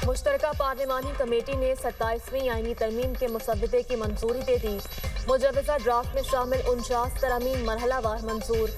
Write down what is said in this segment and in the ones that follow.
मुश्तरका पार्लिमानी committee ने 27वीं आईनी तरमीम के मुसव्वदे की मंजूरी दे दी। मुजव्वज़ा ड्राफ्ट में शामिल 49 तरमीम मरहलावार मंजूर।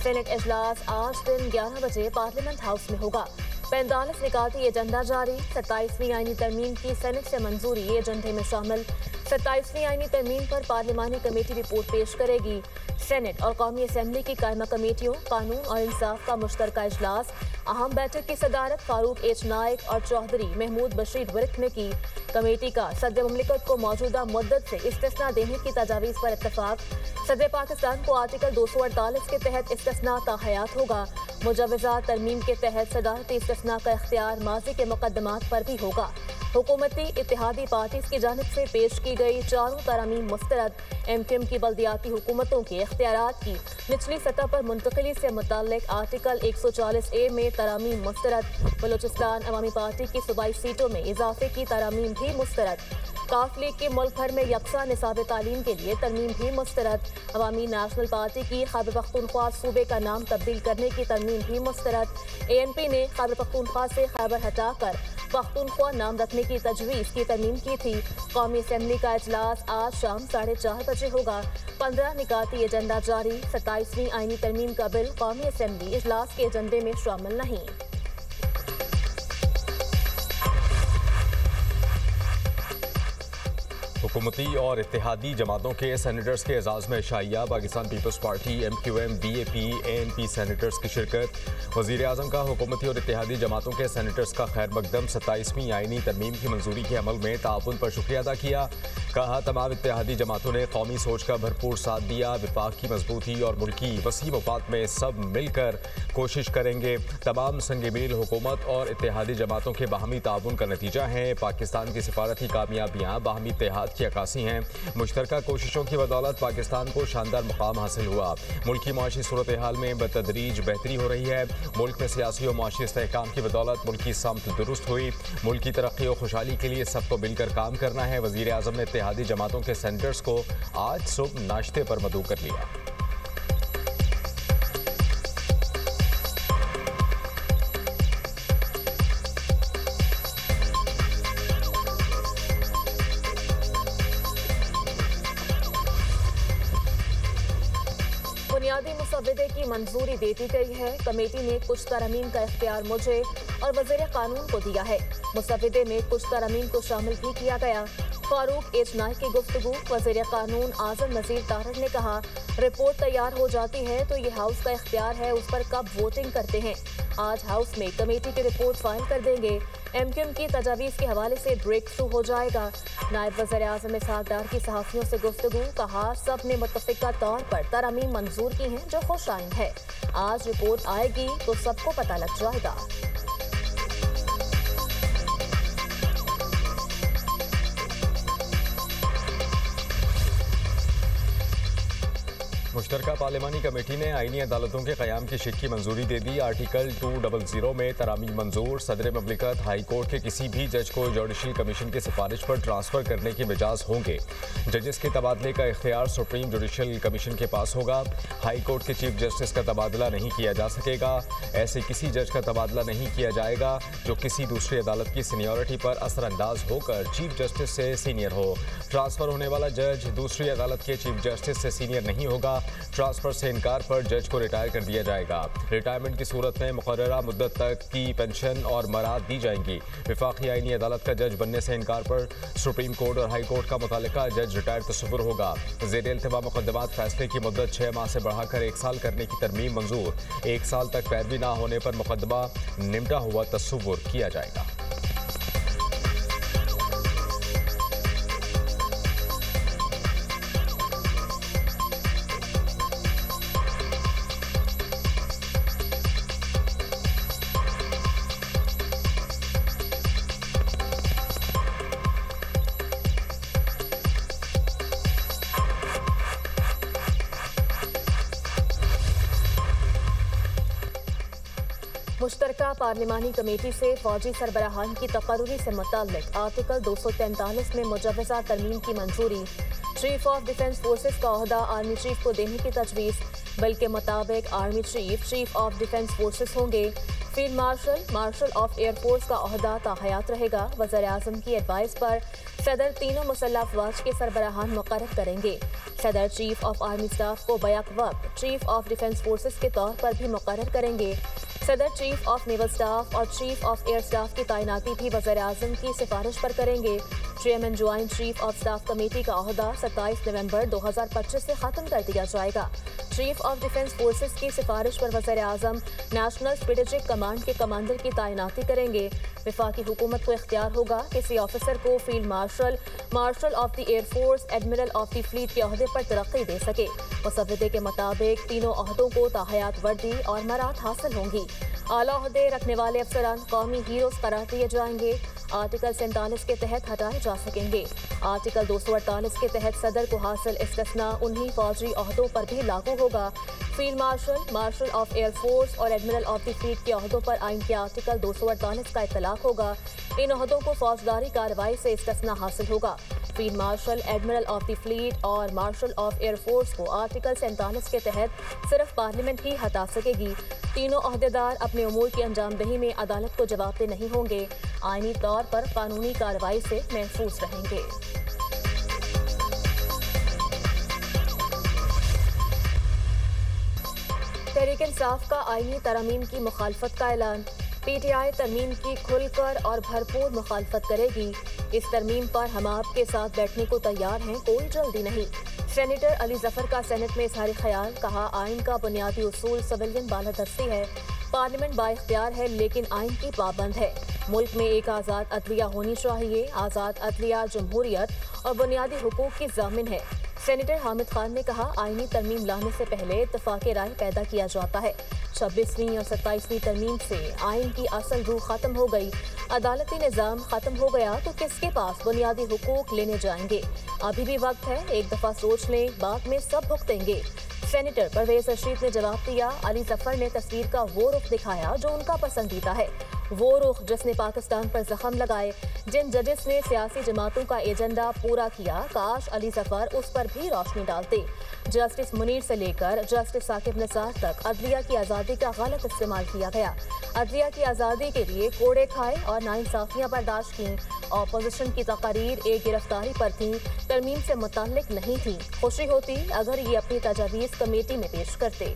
सेनेट इजलास आज दिन 11 बजे पार्लियामेंट हाउस में होगा। 45 निकाती एजेंडा जारी। 27वीं आईनी तरमीम की सेनेट से मंजूरी एजेंडे में शामिल। 27वीं आईनी तरमीम पर पार्लिमानी कमेटी रिपोर्ट पेश करेगी। सेनेट और कौमी असम्बली की कायमा कमेटियों कानून और इंसाफ का मुश्तरका इजलास अहम बैठक की सदारत फारूक एच नाइक और चौधरी महमूद बशीर विर्क ने की। कमेटी का सदर मुमलिकत को मौजूदा मुद्दत से इस्तिस्ना देने की तजावीज़ पर इत्तफाक। सदर पाकिस्तान को आर्टिकल 248 के तहत इस्तिस्ना ताहयात होगा। मुजव्वज़ा तरमीम के तहत सदारती इस्तिस्ना का इख्तियार माजी के मुकदमात पर भी होगा। हुकूमती इत्तेहादी पार्टीज की जानिब से पेश की गई चारों तरामीम मुस्तरद। MQM की बल्दियाती हुकूमतों के इख्तियारात की निचली सतह पर मुंतकिली से मुताल्लिक आर्टिकल 140A में तरामीम मुस्तरद। बलूचिस्तान अवामी पार्टी की सूबाई सीटों में इजाफे की तरामीम भी मुस्तरद। काफ लीग के मुल्क भर में यकसा निसाब तालीम के लिए तरमीम भी मुस्तरद। अवामी नेशनल पार्टी की खैबर पख्तूनख्वा सूबे का नाम तब्दील करने की तरमीम भी मुस्तरद। ANP ने खैबर पख्तूनख्वा से खैबर हटाकर पख्तूनख्वा नाम रखने की तजवीज़ की तरमीम की थी। कौमी असम्बली का इजलास आज शाम 4:30 बजे होगा। 15 निकाती एजेंडा जारी। 27वीं आईनी तरमीम का बिल कौमी असम्बली इजलास के एजेंडे में शामिल नहीं। हुकूमती और इत्तेहादी जमातों के सेनेटर्स के एजाज़ में शाइया Pakistan Peoples Party MQM BAP ANP senators की शिरकत। वज़ीर आज़म का हुकूमती और इत्तेहादी जमातों के सेनेटर्स का खैर मकदम। 27वीं आईनी तरमीम की मंजूरी के अमल में ताउन पर शुक्रिया अदा किया। कहा तमाम इत्तेहादी जमातों ने कौमी सोच का भरपूर साथ दिया। विफाक की मजबूती और मुल्की वसी मफाद में सब मिलकर कोशिश करेंगे। तमाम संग मील हुकूमत और इत्तेहादी जमातों के बाहमी ताउन का नतीजा है। पाकिस्तान की सिफारती कामयाबियाँ बाहमी इत्तेहाद की अक्कासी हैं। मुश्तरका कोशिशों की बदौलत पाकिस्तान को शानदार मुकाम हासिल हुआ। मुल्की माशी सूरत हाल में बतदरीज बेहतरी हो रही है। मुल्क में सियासी और माशी इस्तेहकाम की बदौलत मुल्की समत दुरुस्त हुई। मुल्क की तरक्की और खुशहाली के लिए सबको मिलकर काम करना है। वज़ीर आज़म ने इत्तेहादी जमातों के सेनेटर्स को आज सुबह नाश्ते पर मदऊ कर लिया। बुनियादी मुसव्वदे की मंजूरी दे दी गई है। कमेटी ने कुछ तरमीम का इख्तियार मुझे और वज़ीर कानून को दिया है। मुसव्वदे में कुछ तरमीम को शामिल भी किया गया। फारूक एच नाइक की गुफ्तगू। वज़ीर कानून आज़म नज़ीर तारड़ ने कहा रिपोर्ट तैयार हो जाती है तो ये हाउस का इख्तियार है उस पर कब वोटिंग करते हैं। आज हाउस में कमेटी की रिपोर्ट फाइल कर देंगे। MQM की तजावीज़ के हवाले से ब्रेक थ्रू हो जाएगा। नायब वज़ीर आज़म इसहाक डार की सहाफ़ियों से गुफ्तगू। कहा सब ने मुत्तफ़िका तौर पर तरमीम मंजूर की हैं जो खुश आइंद है। आज रिपोर्ट आएगी तो सबको पता लग जाएगा। मुश्तरका पार्लिमानी कमेटी ने आईनी अदालतों के क़याम की शिक की मंजूरी दे दी। आर्टिकल 200 में तरामीम मंजूर। सदर ममलिकत हाई कोर्ट के किसी भी जज को जुडिशल कमीशन की सिफारिश पर ट्रांसफ़र करने के मिजाज होंगे। जजेस के तबादले का इख्तियार सुप्रीम जुडिशल कमीशन के पास होगा। हाई कोर्ट के चीफ जस्टिस का तबादला नहीं किया जा सकेगा। ऐसे किसी जज का तबादला नहीं किया जाएगा जो किसी दूसरी अदालत की सीनियरिटी पर असरअंदाज होकर चीफ जस्टिस से सीनियर हो। ट्रांसफ़र होने वाला जज दूसरी अदालत के चीफ जस्टिस से सीनियर नहीं होगा। ट्रांसफर से इनकार पर जज को रिटायर कर दिया जाएगा। रिटायरमेंट की सूरत में मुकर्ररा मुद्दत तक की पेंशन और मराद दी जाएंगी। विफाकी आईनी अदालत का जज बनने से इनकार पर सुप्रीम कोर्ट और हाई कोर्ट का मुतालिका जज रिटायर तस्वुर होगा। ज़ेर इल्तिवा मुकदमात फैसले की मुद्दत 6 माह से बढ़ाकर 1 साल करने की तरमीम मंजूर। 1 साल तक पैरवी न होने पर मुकदमा निमटा हुआ तस्वुर किया जाएगा। मुश्तरका पार्लिमानी कमेटी से फौजी सरबराहान की तकर्रुरी से मुताल्लिक आर्टिकल 243 में मुजव्वज़ा तरमीम की मंजूरी। चीफ ऑफ डिफेंस फोर्सेस का ओहदा आर्मी चीफ को देने की तजवीज़। बिल के मुताबिक army chief of defence forces होंगे। फील्ड मार्शल ऑफ एयरफोर्स का ओहदा ताहयात रहेगा। वज़ीर-ए-आज़म की एडवाइस पर सदर तीनों मुसल्लह अफवाज के सरबराहान मुकर्रर करेंगे। सदर चीफ ऑफ आर्मी स्टाफ को बैक वक्त चीफ ऑफ डिफेंस फोर्सेस के तौर पर भी मुकर्रर करेंगे। सदर चीफ ऑफ नेवल स्टाफ और चीफ ऑफ एयर स्टाफ की तैनाती भी वज़ीर-ए-आज़म की सिफारिश पर करेंगे। Chairman joint chief of staff committee का ओहदा 27 नवंबर 2025 से खत्म कर दिया जाएगा। चीफ ऑफ डिफेंस फोर्सेस की सिफारिश पर वज़ीर-ए-आज़म नेशनल स्ट्रेटेजिक कमांड के कमांडर की तैनाती करेंगे। वफाकी हुकूमत को इख्तियार होगा किसी ऑफिसर को field marshal of the air force, admiral of the fleet के ओहदे पर तरक्की दे सके। मुसव्विदे के मुताबिक तीनों ओहदों को ताहयात वर्दी और मरात हासिल होंगी। आला ओहदे रखने वाले अफसरान कौमी हीरोज करार दिए जाएंगे। आर्टिकल 47 के तहत हटाए जा सकेंगे। आर्टिकल 248 के तहत सदर को हासिल इस्तिस्ना उन्हीं फौजी ओहदों पर भी लागू होगा। फील्ड मार्शल ऑफ एयरफोर्स और एडमिरल ऑफ द फ्लीट के ओहदों पर आइन के आर्टिकल 248 का इतलाक होगा। इन ओहदों को फौजदारी कार्रवाई से इस्तिस्ना हासिल होगा। Field marshal, admiral of the fleet और मार्शल ऑफ एयरफोर्स को आर्टिकल 47 के तहत सिर्फ पार्लियामेंट ही हटा सकेगी। तीनों ओहदेदार अपने उमूर की अंजामदही में अदालत को जवाबदेह नहीं होंगे। आईनी तौर पर कानूनी कार्रवाई से महफूज रहेंगे। तहरीक इंसाफ का आईनी तरमीम की मुखालफत का ऐलान। पीटीआई तरमीम की खुलकर और भरपूर मुखालफत करेगी। इस तरमीम पर हम आपके साथ बैठने को तैयार हैं, कोई जल्दी नहीं। सेनेटर अली जफर का सेनेट में इजहार ख्याल। कहा, आइन का बुनियादी उसूल सिविलियन बालादस्ती है। पार्लियामेंट बाइख्तियार है लेकिन आइन की पाबंद है। मुल्क में एक आज़ाद अदलिया होनी चाहिए। आज़ाद अदलिया जमहूरियत और बुनियादी हुकूक की जामिन है। सेनेटर हामिद खान ने कहा, आइनी तरमीम लाने से पहले इत्तफाक़ राय पैदा किया जाता है। 26वीं और 27वीं तरमीम से आइन की असल रूह खत्म हो गई। अदालती निज़ाम खत्म हो गया तो किसके पास बुनियादी हुकूक लेने जाएंगे? अभी भी वक्त है, एक दफ़ा सोच लें, बाद में सब भुगतेंगे। सेनेटर परवेज रशीद ने जवाब दिया, अली जफर ने तस्वीर का वो रुख दिखाया जो उनका पसंदीदा है, वो रुख जिसने पाकिस्तान पर जख्म लगाए। जिन जजेस ने सियासी जमातों का एजेंडा पूरा किया, काश अली जफर उस पर भी रोशनी डालते। जस्टिस मुनीर से लेकर जस्टिस साकिब निसार तक अदलिया की आज़ादी का गलत इस्तेमाल किया गया। अदलिया की आज़ादी के लिए कोड़े खाए और नाइंसाफियाँ बर्दाश्त की। ऑपोजिशन की तकारीर एक गिरफ्तारी पर थी, तरमीम से मुताल्लिक नहीं थी। खुशी होती अगर ये अपनी तजावीज़ कमेटी में पेश करते।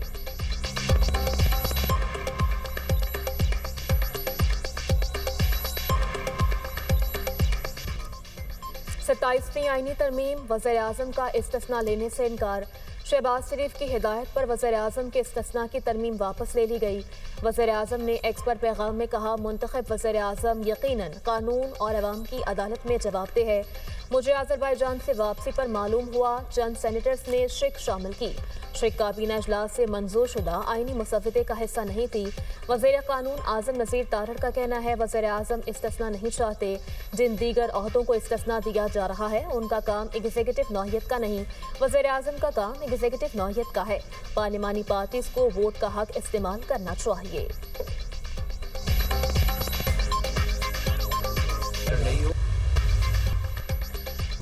27वीं आईनी तरमीम, वज़ीर-ए-आज़म का इस्तिस्ना लेने से इनकार। शहबाज शरीफ की हिदायत पर वज़ीर-ए-आज़म के इस्तिस्ना की तरमीम वापस ले ली गई। वज़ीर-ए-आज़म ने एक्स पर पैगाम में कहा, मुंतखब वज़ीर-ए-आज़म यकीनन कानून और अवाम की अदालत में जवाबदेह है। मुझे अज़रबैजान से वापसी पर मालूम हुआ चंद सेनेटर्स ने शिक शामिल की। शिक काबीना इजलास से मंजूर शुदा आईनी मुसव्विदे का हिस्सा नहीं थी। वज़ीर कानून आज़म नज़ीर तारड़ का कहना है, वज़ीर-ए-आज़म इस्तिस्ना नहीं चाहते। जिन दीगर ओहदों को इस्तिस्ना दिया जा रहा है उनका काम एग्जीक्यूटिव नौयत का नहीं, वज़ीर-ए-आज़म का काम एग्जीक्यूटिव नौयत का है। पार्लिमानी पार्टीज को वोट का हक इस्तेमाल करना चाहिए।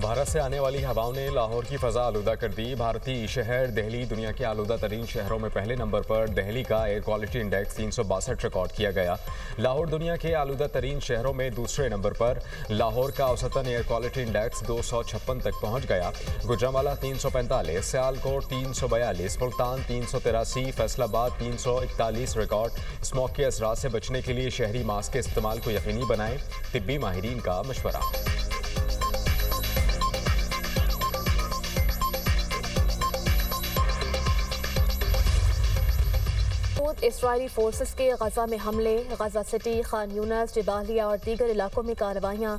भारत से आने वाली हवाओं ने लाहौर की फ़ज़ा आलूदा कर दी। भारतीय शहर दिल्ली दुनिया के आलूदा तरीन शहरों में पहले नंबर पर। दिल्ली का एयर क्वालिटी इंडेक्स 362 रिकॉर्ड किया गया। लाहौर दुनिया के आलूदा तरीन शहरों में दूसरे नंबर पर। लाहौर का औसतन एयर क्वालिटी इंडेक्स 256 तक पहुँच गया। गुजरांवाला 345, सियालकोट 342, मुल्तान 383, फैसलाबाद 341 रिकॉर्ड। स्मॉग के असरात से बचने के लिए शहरी मास्क के इस्तेमाल को यकीनी बनाएं, तिब्बी माहिरीन का मशवरा। इसराइली फोर्सेस के गजा में हमले, गजा सिटी, खान यूनस, जबालिया और दीगर इलाकों में कार्रवाइयाँ।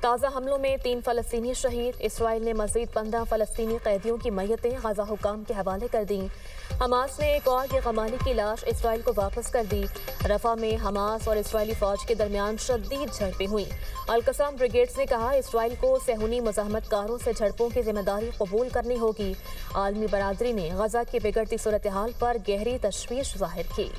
ताज़ा हमलों में 3 फ़लस्तीनी शहीद। इसराइल ने मज़ीद 15 फ़लस्तीनी कैदियों की मैयतें गजा हुकाम के हवाले कर दी। हमास ने एक और यगमाली की लाश इसराइल को वापस कर दी। रफा में हमास और इसराइली फ़ौज के दरमियान शदीद झड़पें हुई। अल-कसाम ब्रिगेड्स ने कहा, इसराइल को सहूनी मुज़ाहमतकारों से झड़पों की जिम्मेदारी कबूल करनी होगी। आलमी बरादरी ने गजा की बिगड़ती सूरत हाल पर गहरी तशवीश जाहिर की।